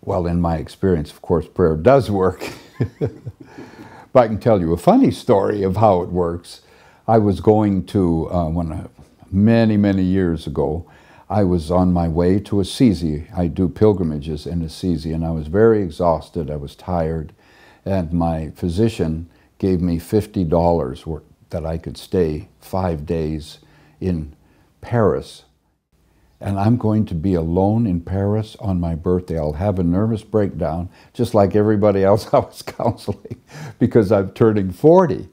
Well, in my experience, of course, prayer does work. But I can tell you a funny story of how it works. I was going to, many, many years ago, I was on my way to Assisi. I do pilgrimages in Assisi, and I was very exhausted. I was tired, and my physician gave me $50 that I could stay 5 days in Paris. And I'm going to be alone in Paris on my birthday. I'll have a nervous breakdown, just like everybody else I was counseling, because I'm turning 40.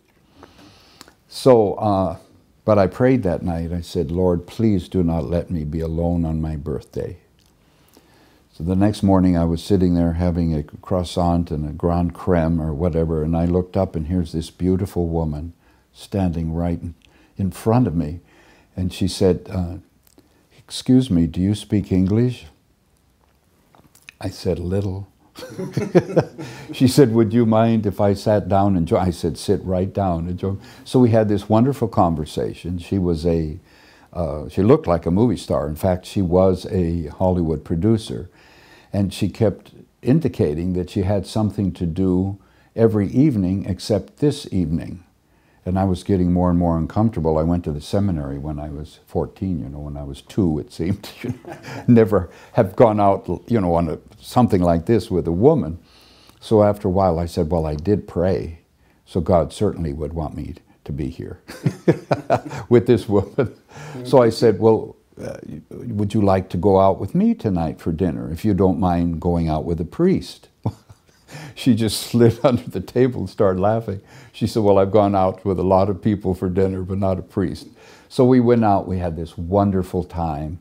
So, but I prayed that night. I said, Lord, please do not let me be alone on my birthday. So the next morning I was sitting there having a croissant and a grand creme or whatever, and I looked up and here's this beautiful woman standing right in front of me. And she said, excuse me, do you speak English? I said, a little. She said, would you mind if I sat down and joined? I said, sit right down and join. So we had this wonderful conversation. She was she looked like a movie star. In fact, she was a Hollywood producer. And she kept indicating that she had something to do every evening except this evening. And I was getting more and more uncomfortable. I went to the seminary when I was 14, you know, when I was 2, it seemed. Never have gone out, you know, on something like this with a woman. So after a while I said, well, I did pray, so God certainly would want me to be here with this woman. So I said, well, would you like to go out with me tonight for dinner, if you don't mind going out with a priest? She just slid under the table and started laughing. She said, well, I've gone out with a lot of people for dinner, but not a priest. So we went out, we had this wonderful time,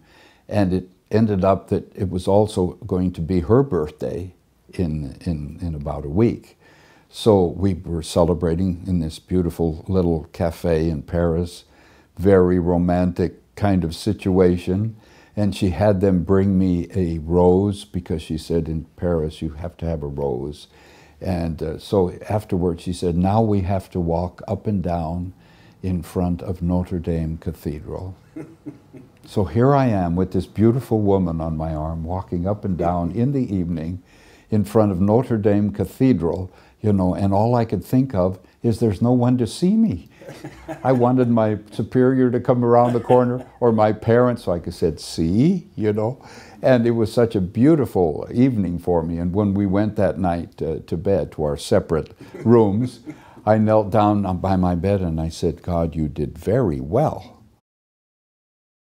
and it ended up that it was also going to be her birthday in about a week. So we were celebrating in this beautiful little cafe in Paris, very romantic kind of situation. And she had them bring me a rose because she said in Paris you have to have a rose. And so afterwards she said, now we have to walk up and down in front of Notre Dame Cathedral. So here I am with this beautiful woman on my arm walking up and down in the evening in front of Notre Dame Cathedral, you know, and all I could think of is there's no one to see me. I wanted my superior to come around the corner or my parents so I could say, see, you know. And it was such a beautiful evening for me. And when we went that night to bed, to our separate rooms, I knelt down by my bed and I said, God, you did very well.